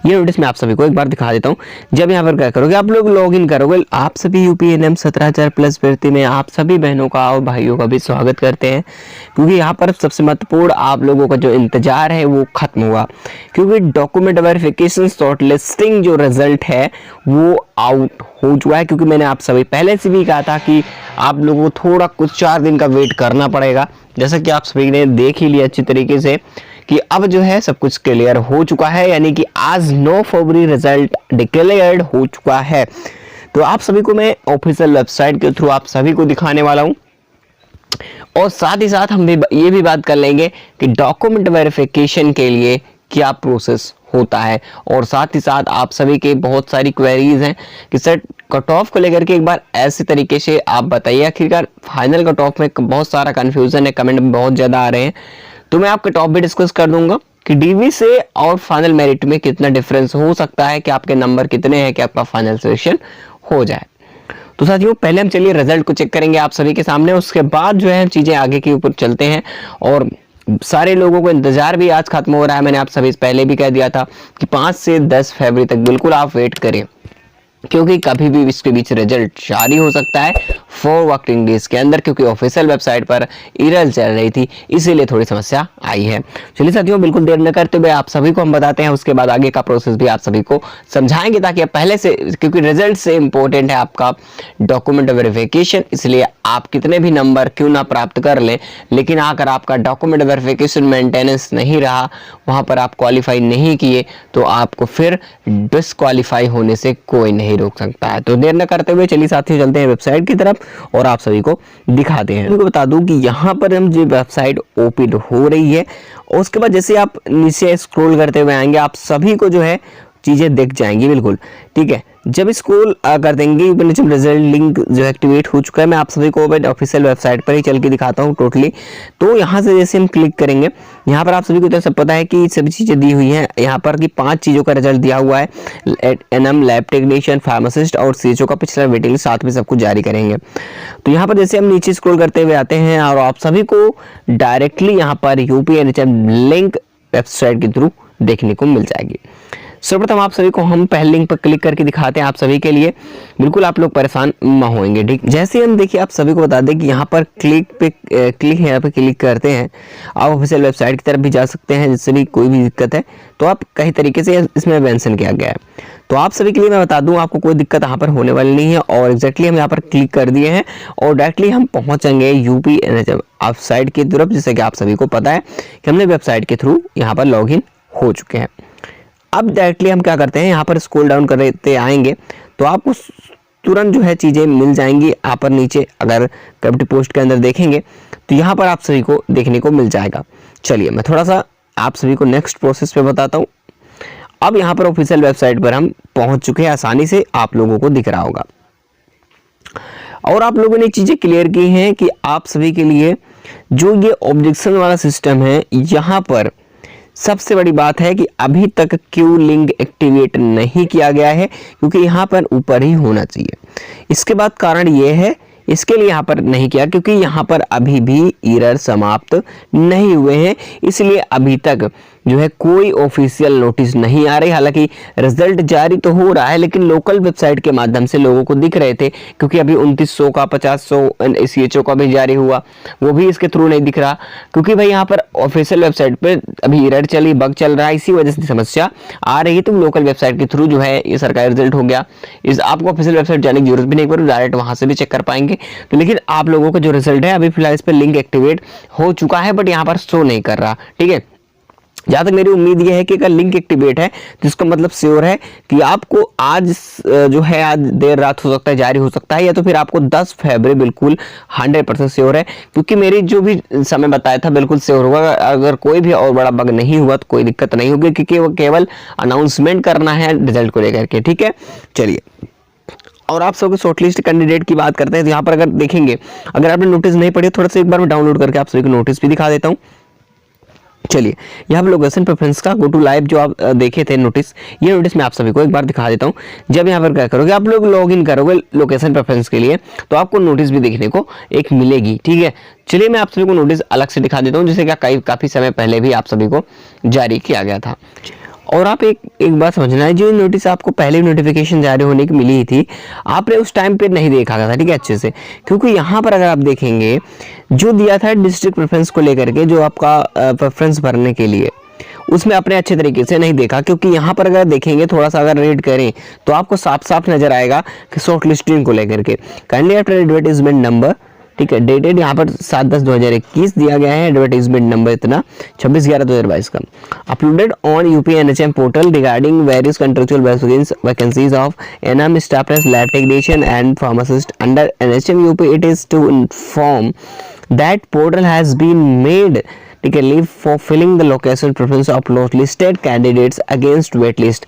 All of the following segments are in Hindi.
ये नोटिस मैं आप सभी को एक बार दिखा देता हूँ। जब यहाँ पर क्या करोगे, आप लोग लॉग इन करोगे, आप सभी यूपीएनएम 17,000 प्लस भर्ती में आप सभी बहनों का और भाइयों का भी स्वागत करते हैं, क्योंकि यहाँ पर सबसे महत्वपूर्ण आप लोगों का जो इंतजार है वो खत्म हुआ, क्योंकि डॉक्यूमेंट वेरिफिकेशन शॉर्ट लिस्टिंग जो रिजल्ट है वो आउट हो चुका है। क्योंकि मैंने आप सभी पहले से भी कहा था कि आप लोगों को थोड़ा कुछ 4 दिन का वेट करना पड़ेगा, जैसा कि आप सभी ने देख ही लिया अच्छी तरीके से कि अब जो है सब कुछ क्लियर हो चुका है, यानी कि आज 9 फरवरी रिजल्ट डिक्लेयर्ड हो चुका है। तो आप सभी को मैं ऑफिशियल वेबसाइट के थ्रू आप सभी को दिखाने वाला हूं, और साथ ही साथ हम भी ये भी बात कर लेंगे कि डॉक्यूमेंट वेरिफिकेशन के लिए क्या प्रोसेस होता है, और साथ ही साथ आप सभी के बहुत सारी क्वेरीज हैं कि सर कट ऑफ को लेकर के एक बार ऐसे तरीके से आप बताइए। आखिरकार फाइनल कट ऑफ में बहुत सारा कंफ्यूजन है, कमेंट बहुत ज़्यादा आ रहे हैं, तो मैं आपके टॉप भी डिस्कस कर दूंगा कि डीवी से और फाइनल मेरिट में कितना डिफरेंस हो सकता है, कि आपके नंबर कितने हैं कि आपका फाइनल सिलेक्शन हो जाए। तो साथियों पहले हम चलिए रिजल्ट को चेक करेंगे आप सभी के सामने, उसके बाद जो है चीजें आगे के ऊपर चलते हैं। और सारे लोगों को इंतजार भी आज खत्म हो रहा है, मैंने आप सभी पहले भी कह दिया था कि 5 से 10 फरवरी तक बिल्कुल आप वेट करें, क्योंकि कभी भी इसके बीच रिजल्ट जारी हो सकता है 4 वर्किंग डेज के अंदर, क्योंकि ऑफिशियल वेबसाइट पर एरर चल रही थी, इसीलिए थोड़ी समस्या आई है। चलिए साथियों बिल्कुल देर न करते हुए आप सभी को हम बताते हैं, उसके बाद आगे का प्रोसेस भी आप सभी को समझाएंगे, ताकि आप पहले से, क्योंकि रिजल्ट से इंपॉर्टेंट है आपका डॉक्यूमेंट वेरिफिकेशन, इसलिए आप कितने भी नंबर क्यों ना प्राप्त कर लें, लेकिन अगर आपका डॉक्यूमेंट वेरिफिकेशन मेंटेनेंस नहीं रहा, वहां पर आप क्वालिफाई नहीं किए, तो आपको फिर डिसक्वालीफाई होने से कोई नहीं रोक सकता है। तो देर न करते हुए चलिए साथियों चलते हैं वेबसाइट की तरफ और आप सभी को दिखाते हैं। आपको बता दूं कि यहाँ पर हम जो वेबसाइट ओपन हो रही है, और उसके बाद जैसे आप नीचे स्क्रॉल करते हुए आएंगे, आप सभी को जो है चीजें दिख जाएंगी बिल्कुल, ठीक है। जब स्क्रॉल कर देंगे, जब रिजल्ट लिंक जो एक्टिवेट हो चुका है, मैं आप सभी को ऑफिशियल वेबसाइट पर ही चल के दिखाता हूँ टोटली। तो यहाँ से जैसे हम क्लिक करेंगे, यहाँ पर आप सभी को तो सब पता है कि सभी चीज़ें दी हुई हैं यहाँ पर, कि 5 चीज़ों का रिजल्ट दिया हुआ है, एनएम, लैब टेक्नीशियन, फार्मासिस्ट और सीएचओ का पिछला वेटिंग साथ में सब कुछ जारी करेंगे। तो यहाँ पर जैसे हम नीचे स्क्रॉल करते हुए आते हैं, और आप सभी को डायरेक्टली यहाँ पर यूपीएनएचएम लिंक वेबसाइट के थ्रू देखने को मिल जाएगी। सर्वप्रथम आप सभी को हम पहले लिंक पर क्लिक करके दिखाते हैं आप सभी के लिए, बिल्कुल आप लोग परेशान न होंगे, ठीक। जैसे हम देखिए आप सभी को बता दें कि यहाँ पर क्लिक यहाँ पे क्लिक करते हैं, आप ऑफिशियल वेबसाइट की तरफ भी जा सकते हैं, जिससे भी कोई भी दिक्कत है तो आप कई तरीके से इसमें मेंशन किया गया है। तो आप सभी के लिए मैं बता दूं, आपको कोई दिक्कत यहाँ पर होने वाली नहीं है, और एग्जैक्टली हम यहाँ पर क्लिक कर दिए हैं और डायरेक्टली हम पहुंचेंगे यूपीएनएचएम वेबसाइट की तरफ, जैसे कि आप सभी को पता है कि हमने वेबसाइट के थ्रू यहाँ पर लॉग इन हो चुके हैं। अब डायरेक्टली हम क्या करते हैं, यहाँ पर स्क्रॉल डाउन करते आएंगे तो आपको तुरंत जो है चीज़ें मिल जाएंगी। यहाँ पर नीचे अगर कम्युनिटी पोस्ट के अंदर देखेंगे तो यहाँ पर आप सभी को देखने को मिल जाएगा। चलिए मैं थोड़ा सा आप सभी को नेक्स्ट प्रोसेस पे बताता हूँ। अब यहाँ पर ऑफिशियल वेबसाइट पर हम पहुँच चुके हैं, आसानी से आप लोगों को दिख रहा होगा, और आप लोगों ने चीज़ें क्लियर की हैं कि आप सभी के लिए जो ये ऑब्जेक्शन वाला सिस्टम है, यहाँ पर सबसे बड़ी बात है कि अभी तक क्यू लिंक एक्टिवेट नहीं किया गया है, क्योंकि यहाँ पर ऊपर ही होना चाहिए। इसके बाद कारण ये है, इसके लिए यहाँ पर नहीं किया क्योंकि यहाँ पर अभी भी एरर समाप्त नहीं हुए हैं, इसलिए अभी तक जो है कोई ऑफिशियल नोटिस नहीं आ रही। हालांकि रिजल्ट जारी तो हो रहा है, लेकिन लोकल वेबसाइट के माध्यम से लोगों को दिख रहे थे, क्योंकि अभी 2900 का 5000 सीएचओ का भी जारी हुआ, वो भी इसके थ्रू नहीं दिख रहा, क्योंकि भाई यहाँ पर ऑफिशियल वेबसाइट पे अभी एरर चली, बग चल रहा है, इसी वजह से समस्या आ रही है। तो लोकल वेबसाइट के थ्रू जो है ये सरकारी रिजल्ट हो गया, इस आपको ऑफिशियल वेबसाइट जाने की जरूरत भी नहीं पड़ी, डायरेक्ट वहां से भी चेक कर पाएंगे। तो लेकिन आप लोगों का जो रिजल्ट है अभी फिलहाल इस पर लिंक एक्टिवेट हो चुका है, बट यहाँ पर शो नहीं कर रहा, ठीक है। जहां तक मेरी उम्मीद यह है कि अगर लिंक एक्टिवेट है जिसका मतलब श्योर है कि आपको आज जो है आज देर रात हो सकता है जारी हो सकता है, या तो फिर आपको 10 फरवरी बिल्कुल 100% श्योर है, क्योंकि मेरी जो भी समय बताया था बिल्कुल श्योर होगा। अगर कोई भी और बड़ा बग नहीं हुआ तो कोई दिक्कत नहीं होगी, क्योंकि वो केवल अनाउंसमेंट करना है रिजल्ट को लेकर के, ठीक है। चलिए और आप सबके शॉर्टलिस्ट कैंडिडेट की बात करते हैं, तो यहाँ पर अगर देखेंगे, अगर आपने नोटिस नहीं पढ़ी थोड़ा सा एक बार मैं डाउनलोड करके आप सभी को नोटिस भी दिखा देता हूँ। चलिए यहाँ पर लोकेशन प्रेफरेंस का गो टू लाइव जो आप देखे थे नोटिस, ये नोटिस मैं आप सभी को एक बार दिखा देता हूँ। जब यहाँ पर क्या करोगे, आप लोग लॉग इन करोगे लोकेशन प्रेफरेंस के लिए, तो आपको नोटिस भी देखने को एक मिलेगी, ठीक है। चलिए मैं आप सभी को नोटिस अलग से दिखा देता हूँ, जिसे क्या काफी समय पहले भी आप सभी को जारी किया गया था। और आप एक बात समझना है, जो नोटिस आपको पहले नोटिफिकेशन जारी होने की मिली थी, आपने उस टाइम पे नहीं देखा था, ठीक है, अच्छे से, क्योंकि यहाँ पर अगर आप देखेंगे जो दिया था डिस्ट्रिक्ट प्रेफरेंस को लेकर के, जो आपका प्रेफरेंस भरने के लिए, उसमें आपने अच्छे तरीके से नहीं देखा, क्योंकि यहाँ पर अगर देखेंगे थोड़ा सा अगर रीड करें तो आपको साफ साफ नजर आएगा कि शॉर्ट लिस्टिंग को लेकर के काइंडली आफ्टर एडवर्टाइजमेंट नंबर, ठीक है, डेटेड यहाँ पर 7/10/2021 दिया गया है, एडवर्टाइजमेंट नंबर इतना 26/11/2022 का, uploaded on UPNHM portal regarding various contractual vacancies of NM staff nurse, lab technician and pharmacist under NHM UP. It is to inform that portal has been made, ठीक है, leave for filling the location preference of listed candidates against wait list.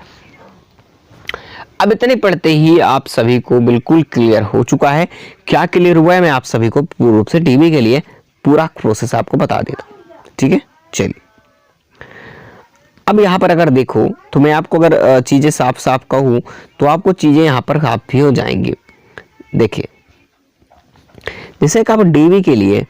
अब इतने पढ़ते ही आप सभी को बिल्कुल क्लियर हो चुका है। क्या क्लियर हुआ है, मैं आप सभी को पूर्ण रूप से टीवी के लिए पूरा प्रोसेस आपको बता देता हूं, ठीक है। चलिए, अब यहाँ पर अगर देखो तो मैं आपको अगर चीजें साफ साफ कहूँ तो आपको चीजें यहाँ पर काफी हो जाएंगी। देखिए, जैसे कि आप डीवी के लिए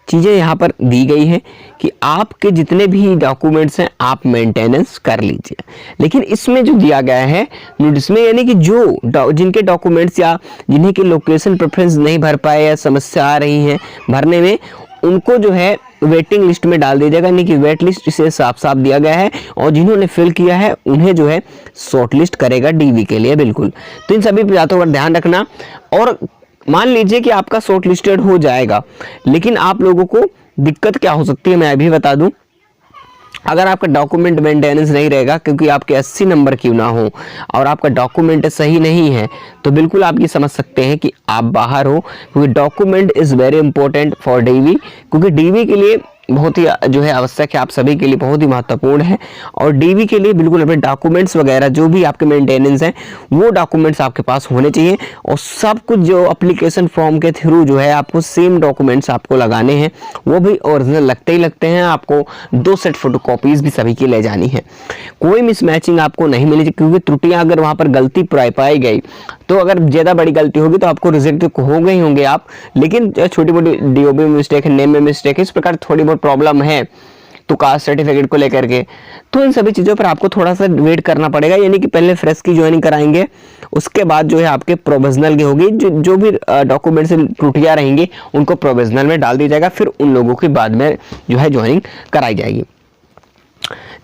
चीज़ें यहाँ पर दी गई है कि आपके जितने भी डॉक्यूमेंट्स हैं आप मेंटेनेंस कर लीजिए, लेकिन इसमें जो दिया गया है नोटिस में, यानी कि जो जिनके डॉक्यूमेंट्स या जिन्हें की लोकेशन प्रेफरेंस नहीं भर पाए या समस्या आ रही है भरने में, उनको जो है वेटिंग लिस्ट में डाल दिया जाएगा, यानी कि वेट लिस्ट इसे साफ साफ दिया गया है, और जिन्होंने फिल किया है उन्हें जो है शॉर्ट लिस्ट करेगा डीवी के लिए, बिल्कुल। तो इन सभी बातों पर ध्यान रखना। और मान लीजिए कि आपका शॉर्ट लिस्टेड हो जाएगा, लेकिन आप लोगों को दिक्कत क्या हो सकती है मैं अभी बता दूं। अगर आपका डॉक्यूमेंट मेंटेनेंस नहीं रहेगा, क्योंकि आपके 80 नंबर क्यों ना हो और आपका डॉक्यूमेंट सही नहीं है, तो बिल्कुल आप ये समझ सकते हैं कि आप बाहर हो, क्योंकि document is very important for DV, क्योंकि डीवी के लिए बहुत ही जो है आवश्यक है, आप सभी के लिए बहुत ही महत्वपूर्ण है। और डीवी के लिए बिल्कुल अपने डॉक्यूमेंट्स वगैरह जो भी आपके मेंटेनेंस हैं वो डॉक्यूमेंट्स आपके पास होने चाहिए, और सब कुछ जो एप्लीकेशन फॉर्म के थ्रू जो है आपको सेम डॉक्यूमेंट्स आपको लगाने हैं, वो भी ओरिजिनल लगते ही लगते हैं। आपको 2 सेट फोटोकॉपीज भी सभी की ले जानी है, कोई मिसमैचिंग आपको नहीं मिलेगी, क्योंकि त्रुटियां अगर वहां पर गलती पाई गई तो अगर ज्यादा बड़ी गलती होगी तो आपको रिजेक्ट हो गए होंगे आप, लेकिन छोटी मोटी डीओबी में मिस्टेक है, नेम में मिस्टेक है, इस प्रकार थोड़ी बहुत प्रॉब्लम है तो कास्ट सर्टिफिकेट को लेकर के, तो इन सभी चीजों पर आपको थोड़ा सा वेट करना पड़ेगा। यानी कि पहले फ्रेश की ज्वाइनिंग कराएंगे, उसके बाद जो है आपके प्रोविजनल की होगी, जो भी डॉक्यूमेंट से त्रुटियां रहेंगी उनको प्रोविजनल में डाल दिया जाएगा, फिर उन लोगों की बाद में जो है ज्वाइनिंग कराई जाएगी।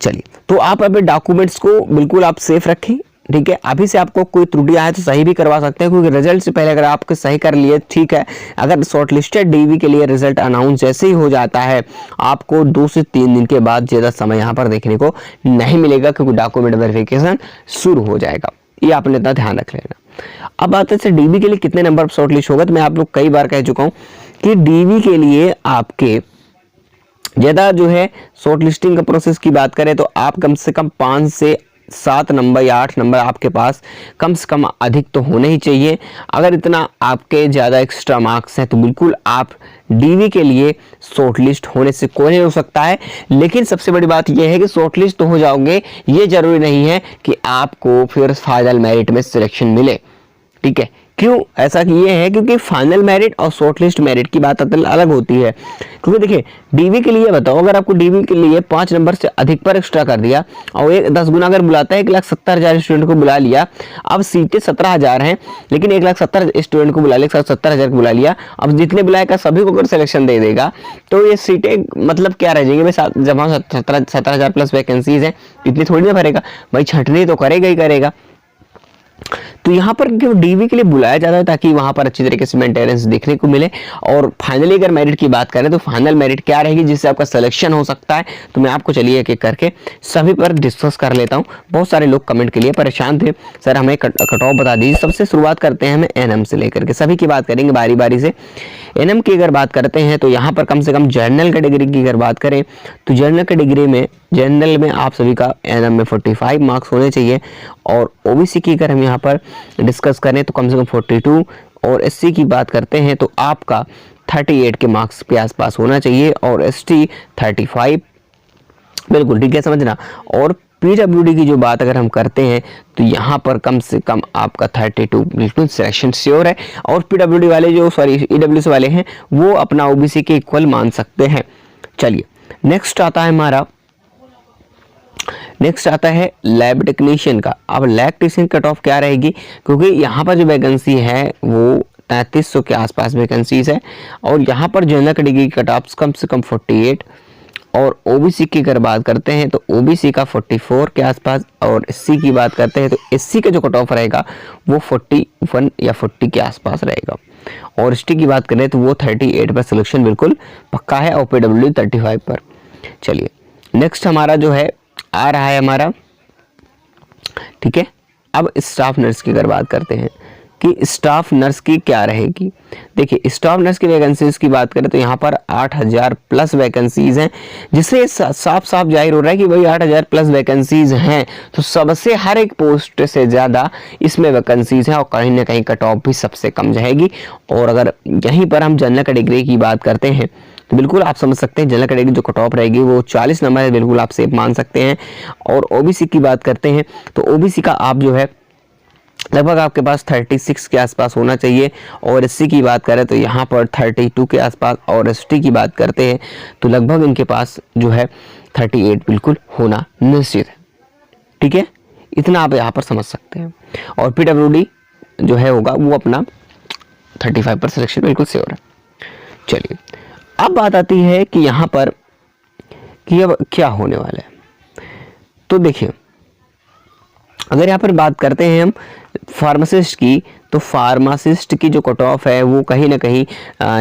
चलिए, तो आप अपने डॉक्यूमेंट्स को बिल्कुल आप सेफ रखें, ठीक है। अभी से आपको कोई त्रुटि आए तो सही भी करवा सकते हैं, क्योंकि रिजल्ट से पहले अगर आपके सही कर लिए ठीक है। अगर शॉर्टलिस्टेड डीवी के लिए रिजल्ट अनाउंस जैसे ही हो जाता है, आपको 2 से 3 दिन के बाद ज्यादा समय यहाँ पर देखने को नहीं मिलेगा, क्योंकि डॉक्यूमेंट वेरिफिकेशन शुरू हो जाएगा। ये आपने इतना ध्यान रख लेना। अब आते से डीवी के लिए कितने नंबर शॉर्टलिस्ट होगा, तो मैं आप लोग कई बार कह चुका हूँ कि डीवी के लिए आपके ज्यादा जो है शॉर्ट लिस्टिंग का प्रोसेस की बात करें तो आप कम से कम 5 से 7 नंबर या 8 नंबर आपके पास कम से कम अधिक तो होने ही चाहिए। अगर इतना आपके ज़्यादा एक्स्ट्रा मार्क्स हैं तो बिल्कुल आप डीवी के लिए शॉर्ट लिस्ट होने से कोई नहीं हो सकता है। लेकिन सबसे बड़ी बात यह है कि शॉर्ट लिस्ट तो हो जाओगे, ये जरूरी नहीं है कि आपको फिर फाइनल मेरिट में सिलेक्शन मिले, ठीक है। क्यों ऐसा ये है, क्योंकि फाइनल मेरिट और शॉर्ट लिस्ट मेरिट की बात अलग होती है। क्योंकि देखिए, डीवी के लिए बताओ, अगर आपको डीवी के लिए 5 नंबर से अधिक पर एक्स्ट्रा कर दिया और 10 गुना अगर बुलाता है, 1,70,000 स्टूडेंट को बुला लिया, अब सीटें 17,000 हैं, लेकिन 1,70,000 स्टूडेंट को बुला लिया, 170,000 को बुला लिया, अब जितने बुलाएगा सभी को अगर सिलेक्शन दे देगा तो ये सीटें मतलब क्या रह जाएंगे भाई, जब 17,000 प्लस वैकेंसीज हैं, इतनी थोड़ी ना भरेगा भाई, छंटनी तो करेगा ही करेगा। तो यहाँ पर डीवी के लिए बुलाया जाता है ताकि वहां पर अच्छी तरीके से मेंटेनेंस देखने को मिले। और फाइनली अगर मेरिट की बात करें तो फाइनल मेरिट क्या रहेगी जिससे आपका सिलेक्शन हो सकता है, तो मैं आपको चलिए एक एक करके सभी पर डिस्कस कर लेता हूँ। बहुत सारे लोग कमेंट के लिए परेशान थे, सर हमें कट ऑफ बता दीजिए। सबसे शुरुआत करते हैं हमें एनएम से लेकर के, सभी की बात करेंगे बारी बारी से। एनएम की अगर बात करते हैं तो यहाँ पर कम से कम जनरल कैटेगरी की अगर बात करें तो जनरल कैटेगरी में जनरल में आप सभी का एनएम में 45 मार्क्स होने चाहिए। और ओबीसी की अगर हम यहाँ पर डिस्कस करें तो कम से कम 42, और एससी की बात करते हैं तो आपका 38 के मार्क्स के आसपास होना चाहिए, और एसटी 35, बिल्कुल ठीक है समझना। और पीडब्ल्यूडी की जो बात अगर हम करते हैं तो यहाँ पर कम से कम आपका 32 बिल्कुल सिलेक्शन श्योर है। और पीडब्ल्यूडी वाले जो ईडब्ल्यूएस वाले हैं वो अपना ओबीसी के इक्वल मान सकते हैं। चलिए नेक्स्ट आता है हमारा नेक्स्ट आता है लैब टेक्नीशियन का। अब लैब टेक्नीशियन कट ऑफ क्या रहेगी, क्योंकि यहाँ पर जो वैकेंसी है वो 3300 के आसपास वैकेंसीज है, और यहाँ पर जनरल कैटेगरी की कट ऑफ कम से कम 48, और ओबीसी की अगर बात करते हैं तो ओबीसी का 44 के आसपास, और एससी की बात करते हैं तो एससी का जो कट ऑफ रहेगा वो 41 या 40 के आसपास रहेगा, और एसटी की बात करें तो वो 38 पर सिलेक्शन बिल्कुल पक्का है, और पीडब्ल्यूडी 35 पर। चलिए नेक्स्ट हमारा जो है आ रहा है हमारा, ठीक है। अब स्टाफ नर्स की अगर बात करते हैं कि स्टाफ नर्स की क्या रहेगी, देखिए स्टाफ नर्स की वैकेंसीज की बात करें तो यहाँ पर 8000 प्लस वैकेंसीज हैं, जिससे साफ साफ जाहिर हो रहा है कि भाई 8000 प्लस वैकेंसीज हैं तो सबसे हर एक पोस्ट से ज़्यादा इसमें वैकेंसीज हैं, और कहीं ना कहीं कट ऑफ भी सबसे कम जाएगी। और अगर यहीं पर हम जनरल कैटेगरी की बात करते हैं तो बिल्कुल आप समझ सकते हैं जनरल कैटेगरी जो कट ऑफ रहेगी वो 40 नंबर है, बिल्कुल आप सेफ मान सकते हैं। और ओबीसी की बात करते हैं तो ओबीसी का आप जो है लगभग आपके पास 36 के आसपास होना चाहिए, और एससी की बात करें तो यहाँ पर 32 के आसपास, और एसटी की बात करते हैं तो लगभग इनके पास जो है 38 बिल्कुल होना निश्चित है, ठीक है। इतना आप यहाँ पर समझ सकते हैं। और पीडब्ल्यूडी जो है होगा वो अपना 35 पर सिलेक्शन बिल्कुल श्योर है। चलिए अब बात आती है कि यहाँ पर कि अब क्या होने वाला है। तो देखिए अगर यहाँ पर बात करते हैं हम फार्मासिस्ट की, तो फार्मासिस्ट की जो कट ऑफ है वो कहीं ना कहीं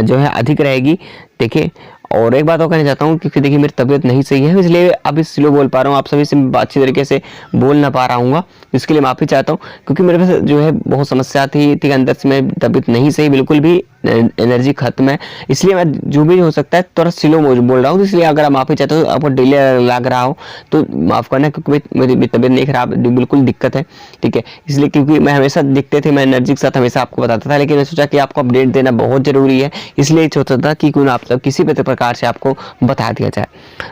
जो है अधिक रहेगी। देखिए और एक बात और कहना चाहता हूँ, क्योंकि देखिए मेरी तबीयत नहीं सही है इसलिए अभी स्लो बोल पा रहा हूँ, आप सभी से अच्छी तरीके से बोल ना पा रहा हूँ, इसके लिए माफ़ी चाहता हूँ। क्योंकि मेरे पास जो है बहुत समस्या थी, ठीक अंदर से मैं तबीयत नहीं सही, बिल्कुल भी एनर्जी खत्म है, इसलिए मैं जो भी हो सकता है थोड़ा स्लो बोल रहा हूँ। इसलिए अगर आप माफ़ी चाहते हो, आपको डिले लग रहा हो तो माफ़ करना, क्योंकि मेरी तबीयत नहीं खराब, बिल्कुल दिक्कत है, ठीक है। इसलिए क्योंकि मैं हमेशा दिखते थे, मैं एनर्जी के साथ हमेशा आपको बताता था, लेकिन मैं सोचा कि आपको अपडेट देना बहुत ज़रूरी है, इसलिए सोचा था कि क्यों आप किसी भी प्रकार से आपको बता दिया जाए।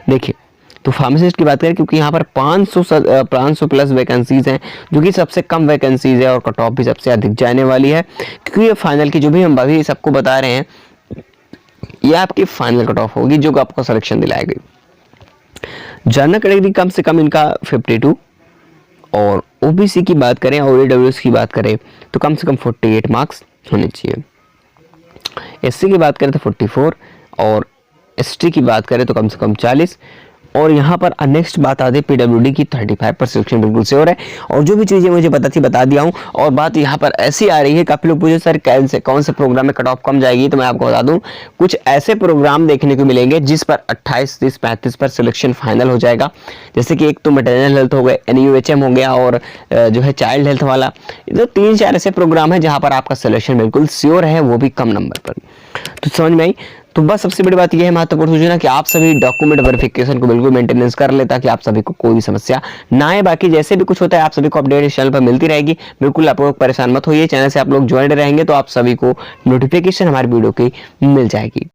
देखिए तो फार्मासिस्ट की बात करें, क्योंकि यहाँ पर 500 प्लस वैकेंसीज हैं, जो कि सबसे कम वैकेंसीज है, और कट ऑफ भी सबसे अधिक जाने वाली है, क्योंकि ये फाइनल की जो भी हम अभी सबको बता रहे हैं ये आपकी फाइनल कट ऑफ होगी जो आपको सिलेक्शन दिलाएगी। जनरल कैटेगरी कम से कम इनका 52, और ओबीसी की बात करें और ईडब्ल्यूएस की बात करें तो कम से कम 48 मार्क्स होने चाहिए। एससी की बात करें तो 44, और एसटी की बात करें तो कम से कम 40, और यहाँ पर नेक्स्ट बात आती है पीडब्ल्यूडी की 35 पर सिलेक्शन बिल्कुल श्योर है। और जो भी चीज़ें मुझे पता थी बता दिया हूँ। और बात यहाँ पर ऐसी आ रही है, काफ़ी लोग पूछे सर कौन से प्रोग्राम में कट ऑफ कम जाएगी, तो मैं आपको बता दूँ कुछ ऐसे प्रोग्राम देखने को मिलेंगे जिस पर 28, 30, 35 पर सिलेक्शन फाइनल हो जाएगा। जैसे कि एक तो मैटरनल हेल्थ हो गए, NUHM हो गया, और जो है चाइल्ड हेल्थ वाला, तो 3-4 ऐसे प्रोग्राम है जहाँ पर आपका सिलेक्शन बिल्कुल श्योर है, वो भी कम नंबर पर। तो समझ में आई। तो बस सबसे बड़ी बात यह है महत्वपूर्ण सूचना कि आप सभी डॉक्यूमेंट वेरिफिकेशन को बिल्कुल मेंटेनेंस कर ले, ताकि आप सभी को कोई भी समस्या ना आए। बाकी जैसे भी कुछ होता है आप सभी को अपडेट इस चैनल पर मिलती रहेगी, बिल्कुल आप लोग परेशान मत होइए। चैनल से आप लोग ज्वाइन रहेंगे तो आप सभी को नोटिफिकेशन हमारी वीडियो की मिल जाएगी।